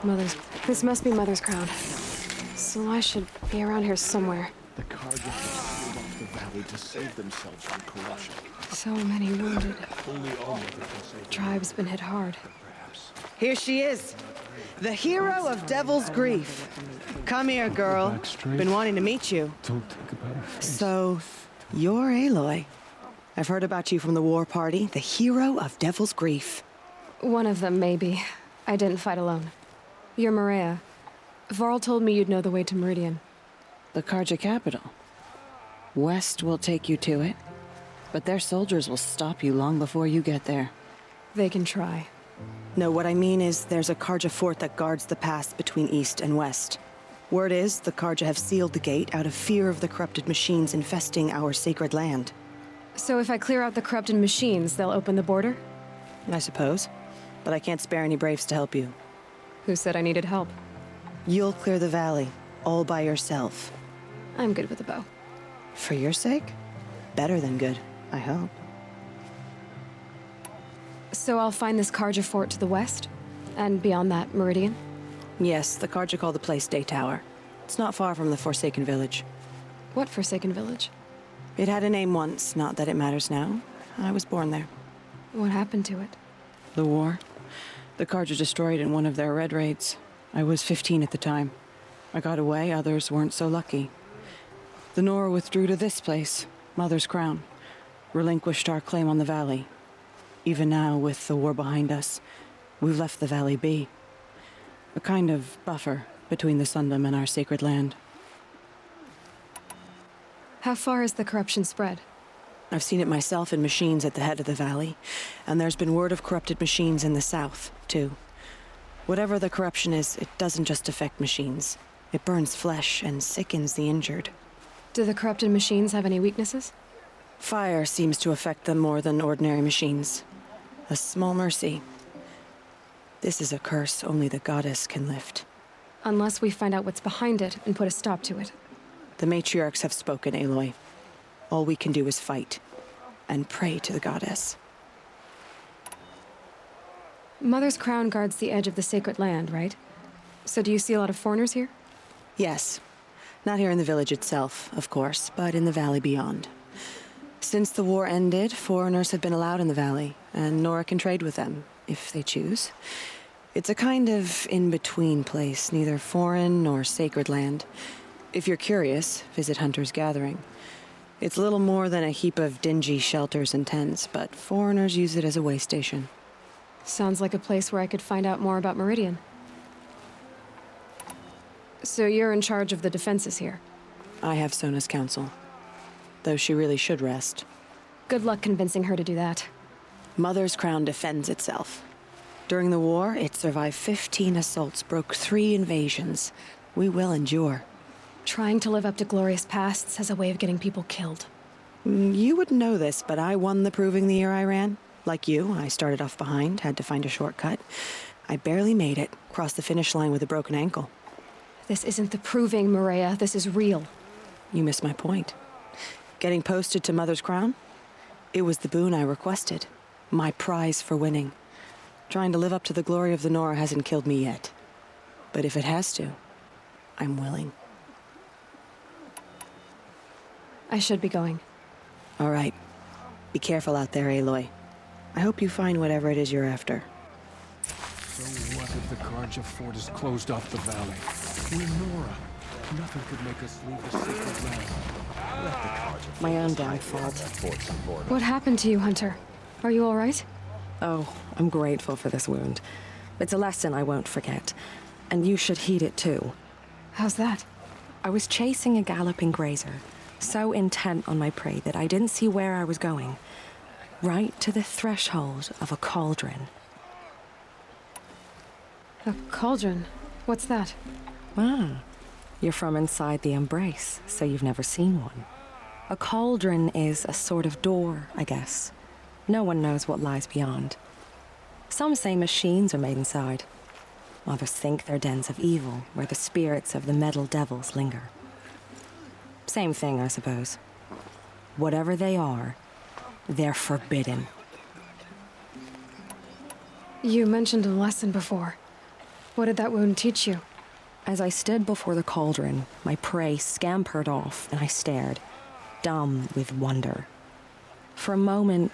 This must be Mother's crown. So I should be around here somewhere. The Carja have sealed off the valley to save themselves from corruption. So many wounded. Only All-Mother can save them. Tribe's been hit hard. Perhaps. Here she is. The hero of Devil's Grief. Come here, girl. Back straight. Been wanting to meet you. Don't think about it. So, you're Aloy. I've heard about you from the war party, the hero of Devil's Grief. One of them, maybe. I didn't fight alone. You're Maria. Varl told me you'd know the way to Meridian. The Carja capital. West will take you to it, but their soldiers will stop you long before you get there. They can try. No, what I mean is there's a Carja fort that guards the pass between east and west. Word is the Carja have sealed the gate out of fear of the corrupted machines infesting our sacred land. So if I clear out the corrupted machines, they'll open the border? I suppose. But I can't spare any braves to help you. Who said I needed help? You'll clear the valley, all by yourself. I'm good with a bow. For your sake? Better than good, I hope. So I'll find this Carja fort to the west? And beyond that, Meridian? Yes, the Carja call the place Day Tower. It's not far from the Forsaken Village. What Forsaken Village? It had a name once, not that it matters now. I was born there. What happened to it? The war? The Carja destroyed in one of their red raids. I was 15 at the time. I got away, others weren't so lucky. The Nora withdrew to this place, Mother's Crown, relinquished our claim on the valley. Even now, with the war behind us, we've left the valley be. A kind of buffer between the Sundom and our sacred land. How far has the corruption spread? I've seen it myself in machines at the head of the valley, and there's been word of corrupted machines in the south, too. Whatever the corruption is, it doesn't just affect machines. It burns flesh and sickens the injured. Do the corrupted machines have any weaknesses? Fire seems to affect them more than ordinary machines. A small mercy. This is a curse only the goddess can lift. Unless we find out what's behind it and put a stop to it. The matriarchs have spoken, Aloy. All we can do is fight, and pray to the goddess. Mother's crown guards the edge of the sacred land, right? So do you see a lot of foreigners here? Yes. Not here in the village itself, of course, but in the valley beyond. Since the war ended, foreigners have been allowed in the valley, and Nora can trade with them, if they choose. It's a kind of in-between place, neither foreign nor sacred land. If you're curious, visit Hunter's Gathering. It's little more than a heap of dingy shelters and tents, but foreigners use it as a way station. Sounds like a place where I could find out more about Meridian. So you're in charge of the defenses here? I have Sona's counsel, though she really should rest. Good luck convincing her to do that. Mother's Crown defends itself. During the war, it survived 15 assaults, broke 3 invasions. We will endure. Trying to live up to glorious pasts has a way of getting people killed. You wouldn't know this, but I won the proving the year I ran. Like you, I started off behind, had to find a shortcut. I barely made it, crossed the finish line with a broken ankle. This isn't the proving, Maria. This is real. You missed my point. Getting posted to Mother's Crown? It was the boon I requested. My prize for winning. Trying to live up to the glory of the Nora hasn't killed me yet. But if it has to, I'm willing. I should be going. All right. Be careful out there, Aloy. I hope you find whatever it is you're after. So what if the Carja fort is closed off the valley? We're Nora. Nothing could make us leave the sacred land. Let the Carja My own damn fault. What happened to you, Hunter? Are you all right? Oh, I'm grateful for this wound. It's a lesson I won't forget. And you should heed it too. How's that? I was chasing a galloping grazer, so intent on my prey that I didn't see where I was going. Right to the threshold of a cauldron. A cauldron? What's that? Ah, you're from inside the Embrace, so you've never seen one. A cauldron is a sort of door, I guess. No one knows what lies beyond. Some say machines are made inside. Others think they're dens of evil, where the spirits of the metal devils linger. Same thing, I suppose. Whatever they are, they're forbidden. You mentioned a lesson before. What did that wound teach you? As I stood before the cauldron, my prey scampered off, and I stared, dumb with wonder. For a moment,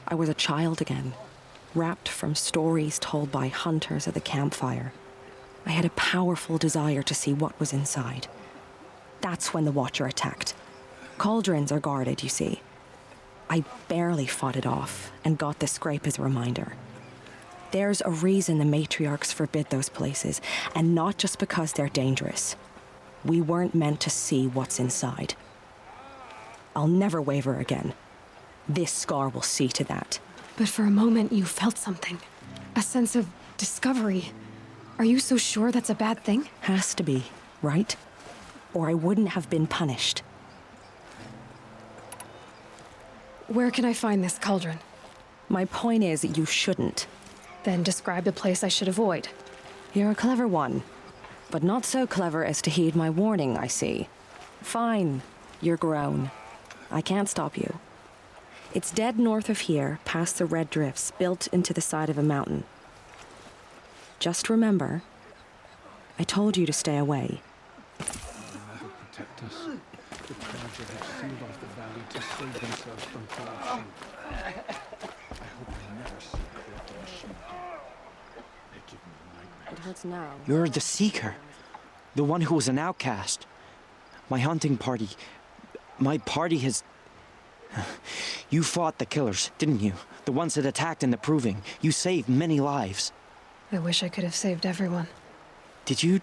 I was a child again, wrapped from stories told by hunters at the campfire. I had a powerful desire to see what was inside. That's when the Watcher attacked. Cauldrons are guarded, you see. I barely fought it off, and got the scrape as a reminder. There's a reason the matriarchs forbid those places, and not just because they're dangerous. We weren't meant to see what's inside. I'll never waver again. This scar will see to that. But for a moment, you felt something. A sense of discovery. Are you so sure that's a bad thing? Has to be, right? Or I wouldn't have been punished. Where can I find this cauldron? My point is, you shouldn't. Then describe the place I should avoid. You're a clever one, but not so clever as to heed my warning, I see. Fine, you're grown. I can't stop you. It's dead north of here, past the red drifts, built into the side of a mountain. Just remember, I told you to stay away. Father, protect us. The Carja have sealed off the valley to save themselves from corruption. I hope I never see corrupted machine. They give me nightmares. It hurts now. You're the Seeker. The one who was an outcast. My hunting party. My party has... You fought the killers, didn't you? The ones that attacked in the Proving. You saved many lives. I wish I could have saved everyone. Did you...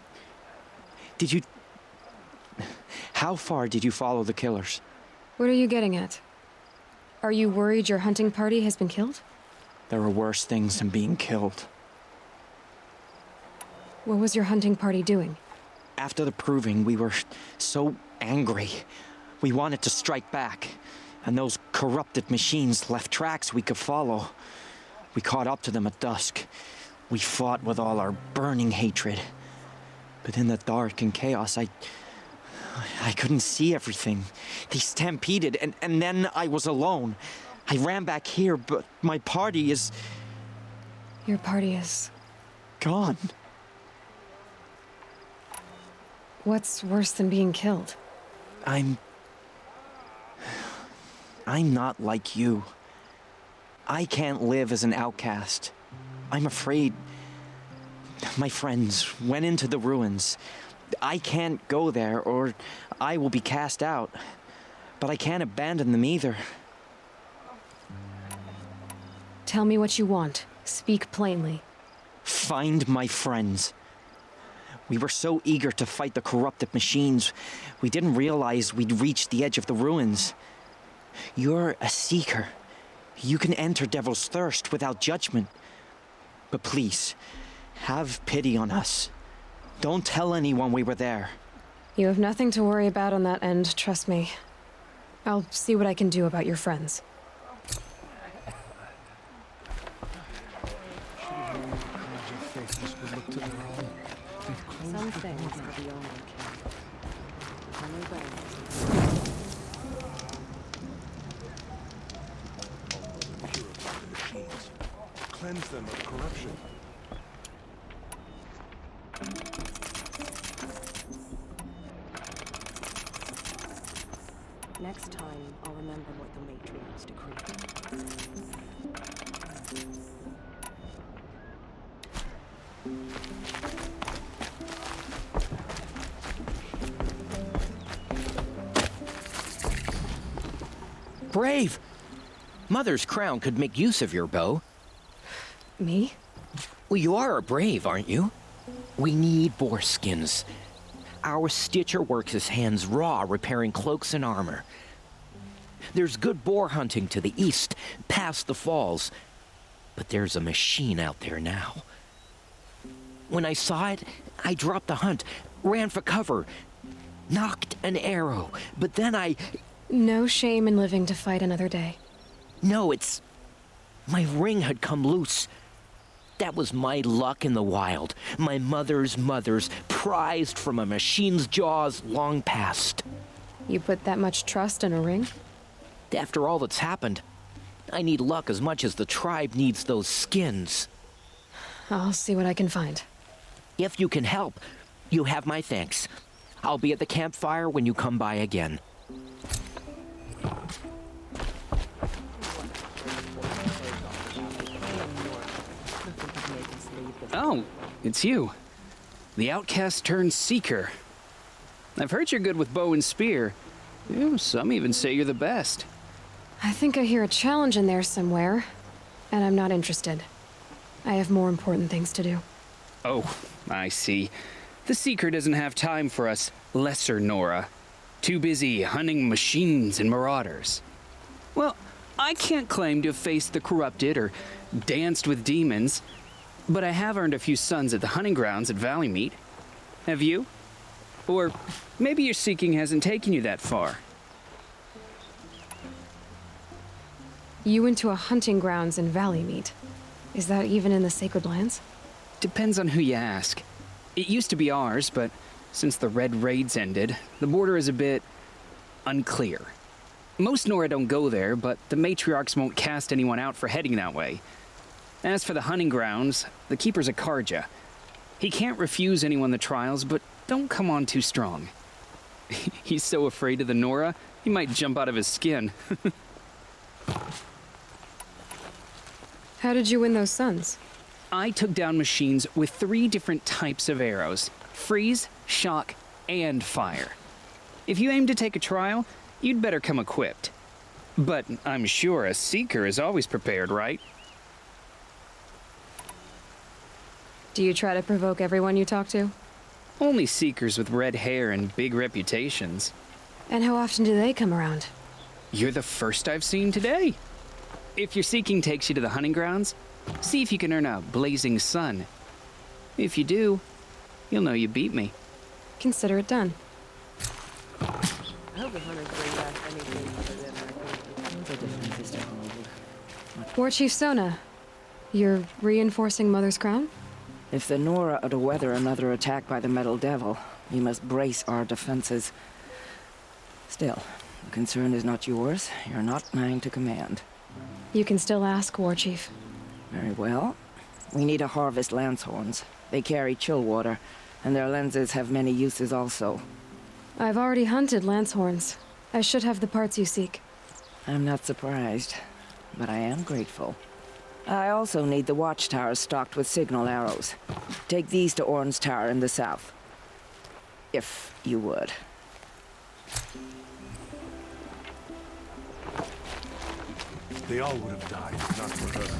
How far did you follow the killers? What are you getting at? Are you worried your hunting party has been killed? There are worse things than being killed. What was your hunting party doing? After the Proving, we were so angry. We wanted to strike back. And those corrupted machines left tracks we could follow. We caught up to them at dusk. We fought with all our burning hatred. But in the dark and chaos, I couldn't see everything. They stampeded, and then I was alone. I ran back here, but my party is... Your party is... gone. What's worse than being killed? I'm not like you. I can't live as an outcast. I'm afraid my friends went into the ruins. I can't go there, or I will be cast out. But I can't abandon them either. Tell me what you want. Speak plainly. Find my friends. We were so eager to fight the corrupted machines, we didn't realize we'd reached the edge of the ruins. You're a seeker. You can enter Devil's Thirst without judgment. But please, have pity on us. Don't tell anyone we were there. You have nothing to worry about on that end, trust me. I'll see what I can do about your friends. Carja faithless would look to their own. They've closed Some the things border. are beyond our ken. When they bend, Purify the machines. Cleanse them of corruption. next time, I'll remember what the matriarchs decreed. Brave! Mother's crown could make use of your bow. Me? Well, you are a brave, aren't you? We need boar skins. Our Stitcher works his hands raw repairing cloaks and armor. There's good boar hunting to the east, past the falls. But there's a machine out there now. When I saw it, I dropped the hunt, ran for cover, knocked an arrow, but then No shame in living to fight another day. No, it's... My ring had come loose. That was my luck in the wild. My mother's prized from a machine's jaws long past. You put that much trust in a ring? After all that's happened, I need luck as much as the tribe needs those skins. I'll see what I can find. If you can help, you have my thanks. I'll be at the campfire when you come by again. Oh, it's you. The outcast turned seeker. I've heard you're good with bow and spear. Some even say you're the best. I think I hear a challenge in there somewhere, and I'm not interested. I have more important things to do. Oh, I see. The Seeker doesn't have time for us lesser Nora. Too busy hunting machines and marauders. Well, I can't claim to have faced the corrupted or danced with demons, but I have earned a few sons at the hunting grounds at Valleymeet. Have you? Or maybe your seeking hasn't taken you that far. You went to a hunting grounds in Valleymeet. Is that even in the Sacred Lands? Depends on who you ask. It used to be ours, but since the Red Raids ended, the border is a bit unclear. Most Nora don't go there, but the matriarchs won't cast anyone out for heading that way. As for the hunting grounds, the keeper's a Karja. He can't refuse anyone the trials, but don't come on too strong. He's so afraid of the Nora, he might jump out of his skin. How did you win those sons? I took down machines with 3 different types of arrows: freeze, shock, and fire. If you aim to take a trial, you'd better come equipped. But I'm sure a seeker is always prepared, right? Do you try to provoke everyone you talk to? Only seekers with red hair and big reputations. And how often do they come around? You're the first I've seen today. If your seeking takes you to the hunting grounds, see if you can earn a blazing sun. If you do, you'll know you beat me. Consider it done. I hope the hunters bring back anything other than War Chief Sona, you're reinforcing Mother's Crown? If the Nora are to weather another attack by the Metal Devil, we must brace our defenses. Still, the concern is not yours. You're not mine to command. You can still ask, War Chief. Very well. We need to harvest Lancehorns. They carry chill water, and their lenses have many uses also. I've already hunted Lancehorns. I should have the parts you seek. I'm not surprised, but I am grateful. I also need the watchtowers stocked with signal arrows. Take these to Orn's Tower in the south. If you would. They all would have died, if not for her.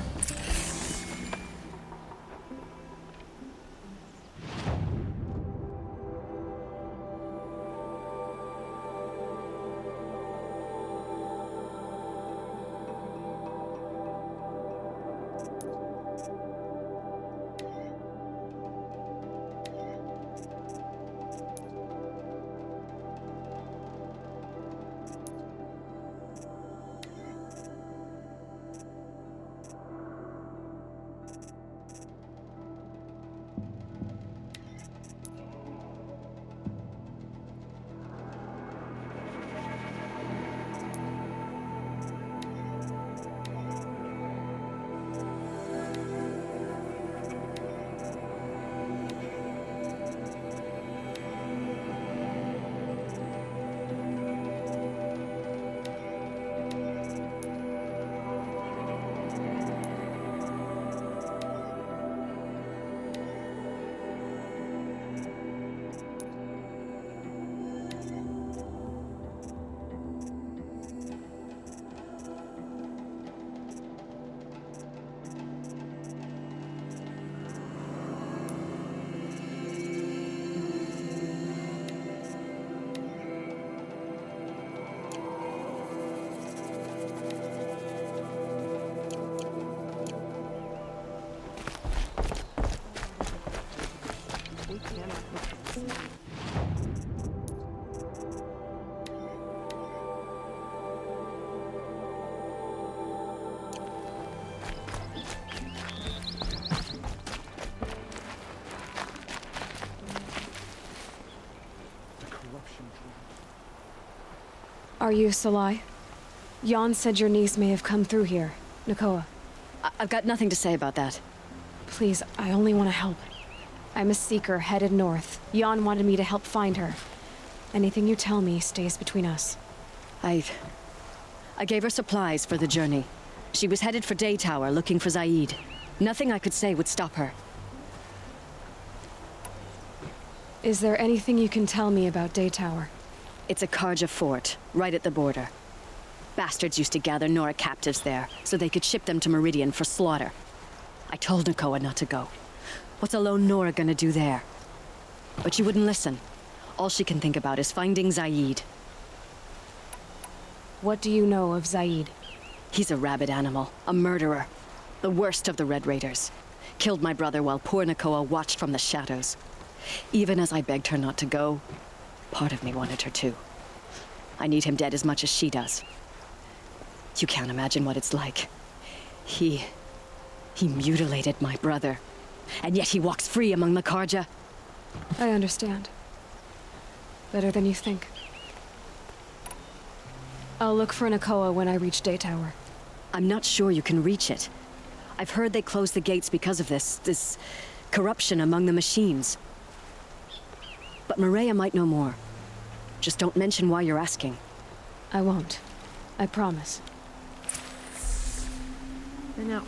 Are you Salai? Jan said your niece may have come through here. Nakoa. I've got nothing to say about that. Please, I only want to help. I'm a seeker headed north. Jan wanted me to help find her. Anything you tell me stays between us. I gave her supplies for the journey. She was headed for Day Tower looking for Zaid. Nothing I could say would stop her. Is there anything you can tell me about Day Tower? It's a Karja fort, right at the border. Bastards used to gather Nora captives there, so they could ship them to Meridian for slaughter. I told Nakoa not to go. What's a lone Nora gonna do there? But she wouldn't listen. All she can think about is finding Zaid. What do you know of Zaid? He's a rabid animal, a murderer. The worst of the Red Raiders. Killed my brother while poor Nakoa watched from the shadows. Even as I begged her not to go, part of me wanted her to. I need him dead as much as she does. You can't imagine what it's like. He mutilated my brother. And yet he walks free among the Karja. I understand. Better than you think. I'll look for Nakoa when I reach Day Tower. I'm not sure you can reach it. I've heard they closed the gates because of this corruption among the machines. But Maria might know more. Just don't mention why you're asking. I won't. I promise. No.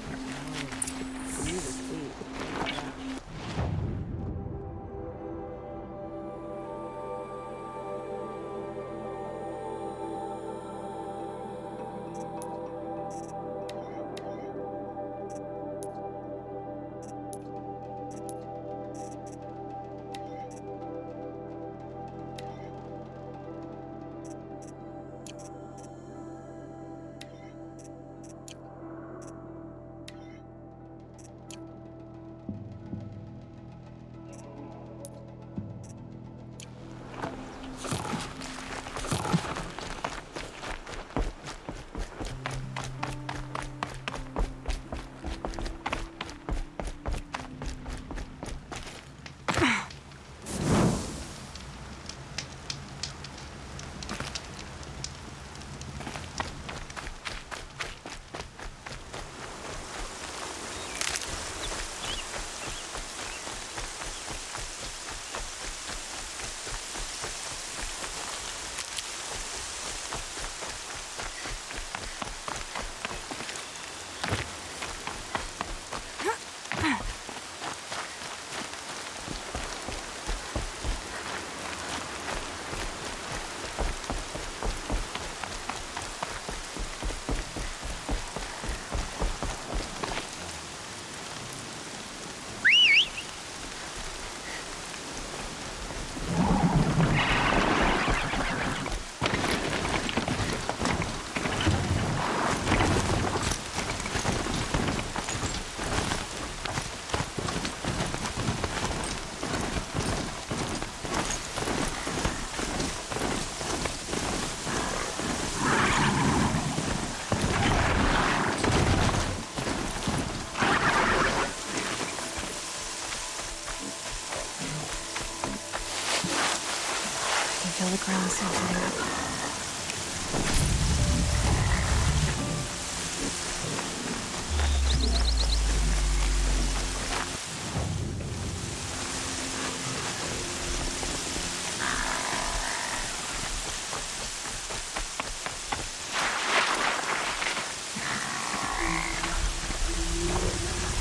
Feel the ground softening up.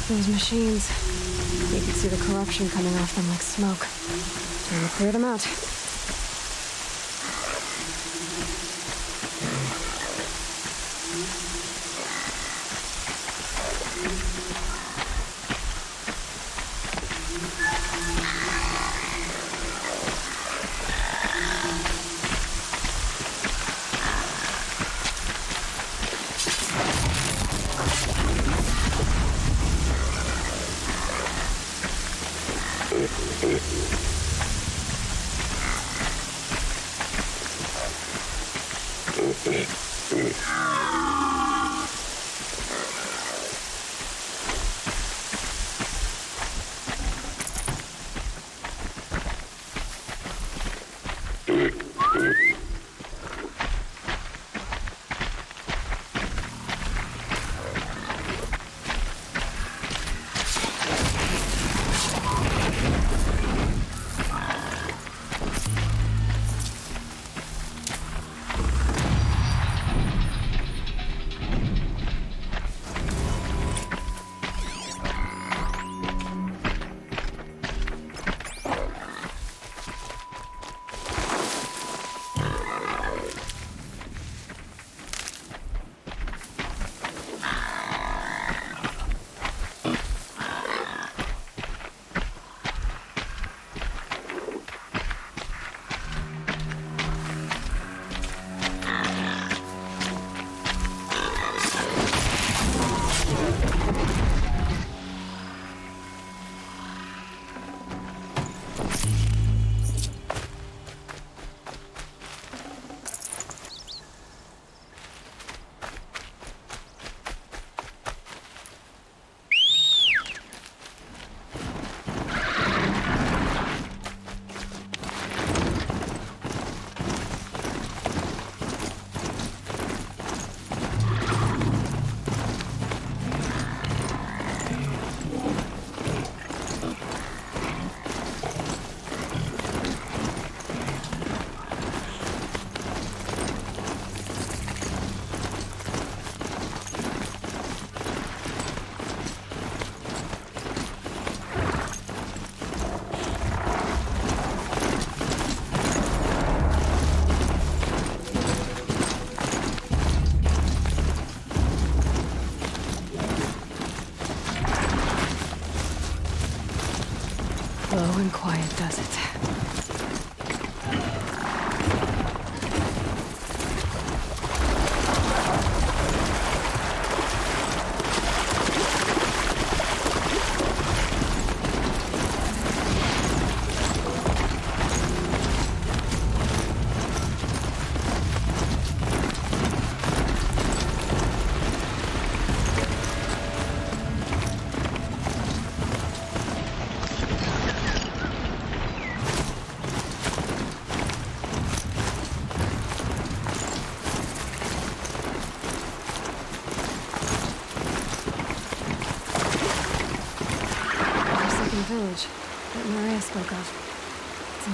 Those machines. You can see the corruption coming off them like smoke. Time to clear them out.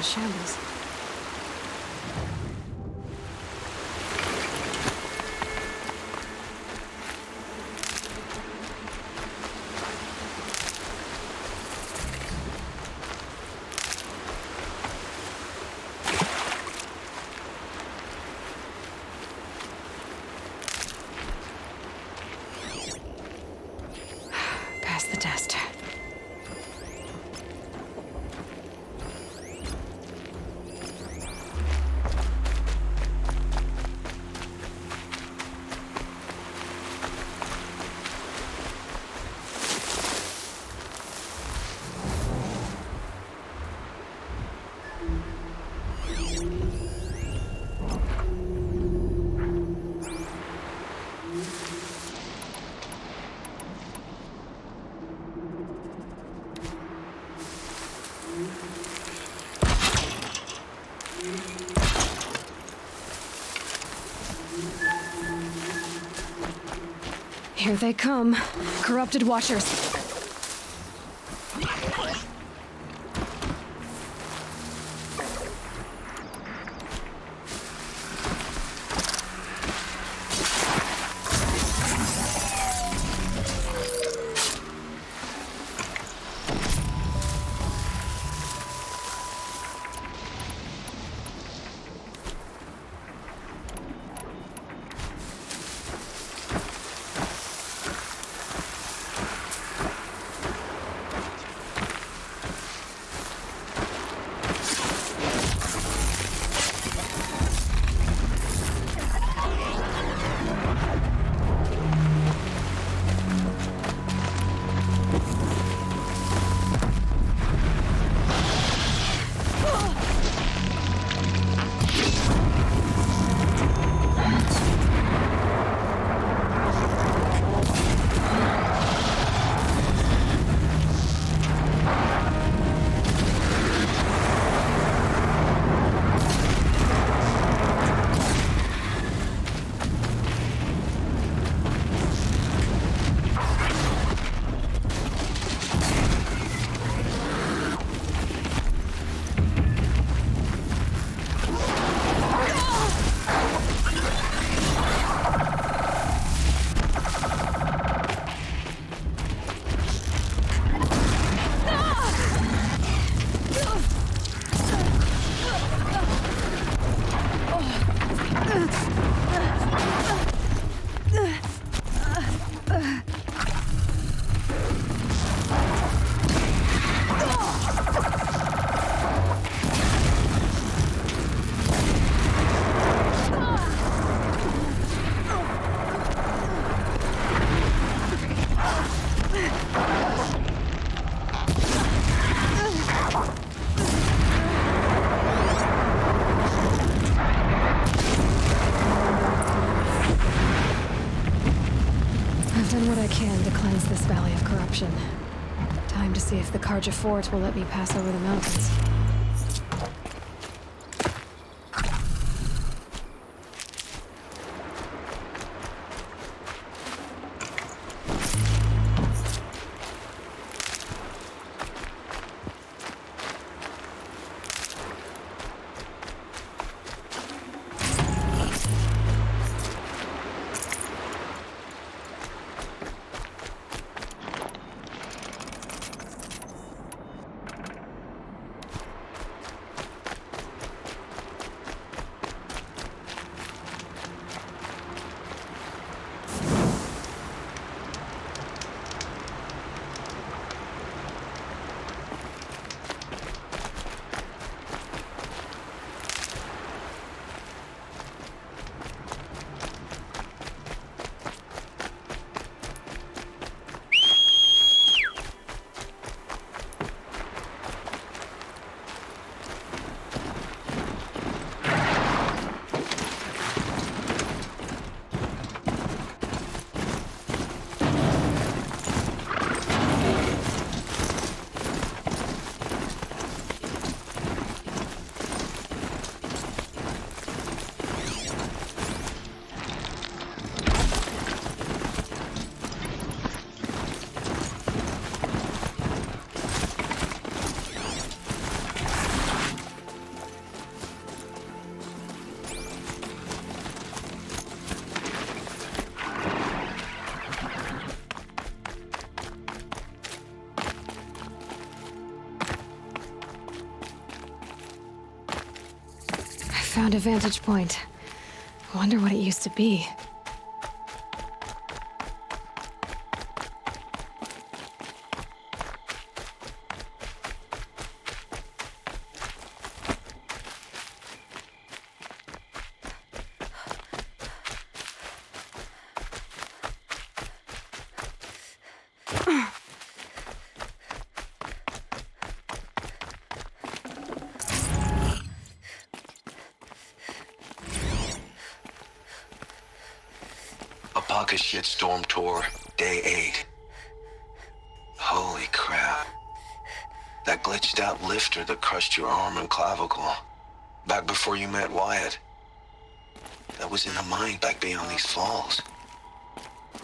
shambles. Passed the test. Here they come. Corrupted Watchers. I've done what I can to cleanse this valley of corruption. Time to see if the Carja Fort will let me pass over the mountains. found a vantage point. Wonder what it used to be. Alpaca shitstorm tour, day 8. Holy crap. That glitched out lifter that crushed your arm and clavicle. Back before you met Wyatt. That was in the mine back beyond these falls.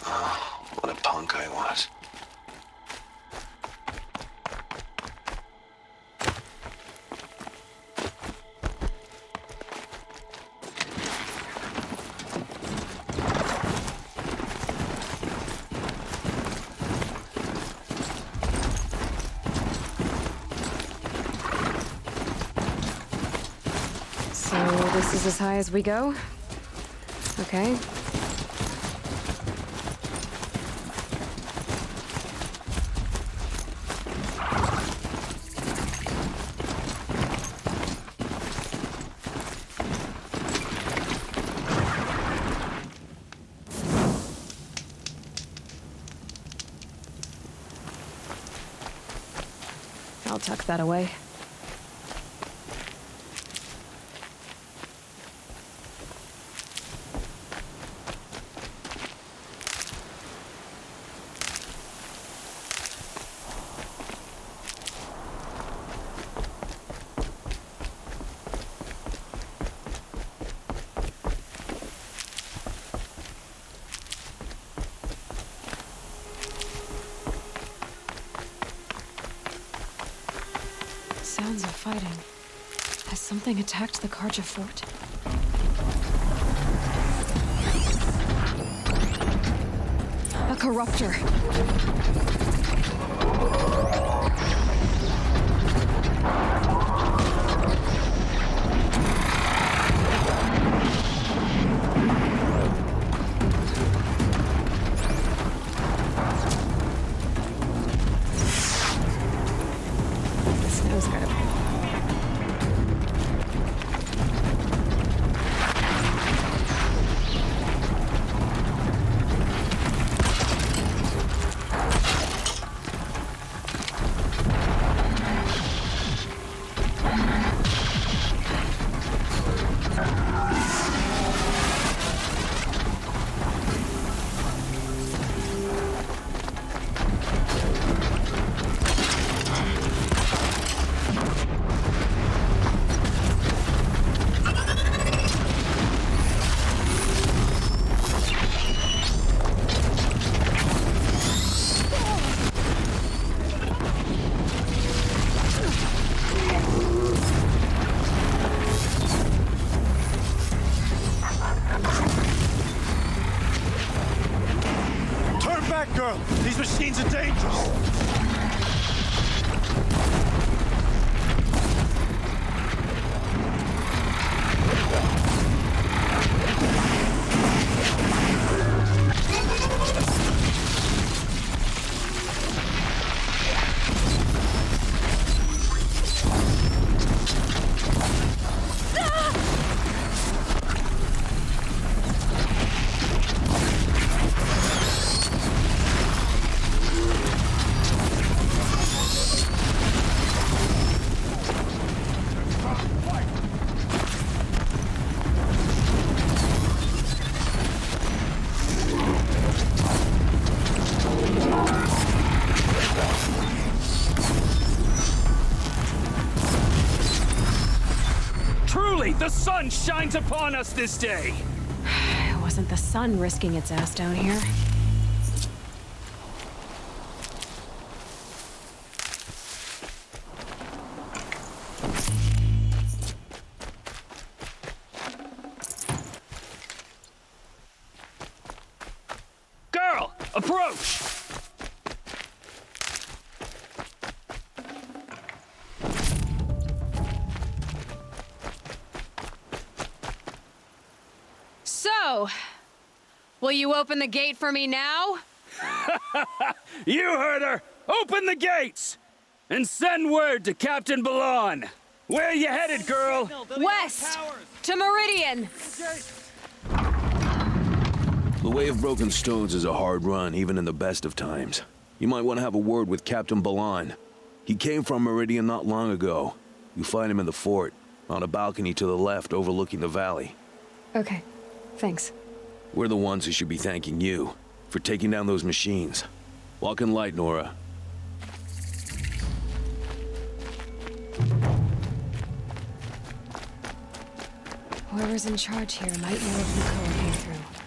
Oh, what a punk I was. So this is as high as we go? Okay. I'll tuck that away. Sounds of fighting. Has something attacked the Karja fort? A corruptor! Smells good. Girl, these machines are dangerous. The sun shines upon us this day! It wasn't the sun risking its ass down here. Girl, approach! So, will you open the gate for me now? You heard her! Open the gates! And send word to Captain Balon! Where you headed, girl? West! To Meridian! The Way of Broken Stones is a hard run, even in the best of times. You might want to have a word with Captain Balon. He came from Meridian not long ago. You find him in the fort, on a balcony to the left overlooking the valley. Okay, thanks. We're the ones who should be thanking you for taking down those machines. Walk in light, Nora. Whoever's in charge here might know if Nakoa came through.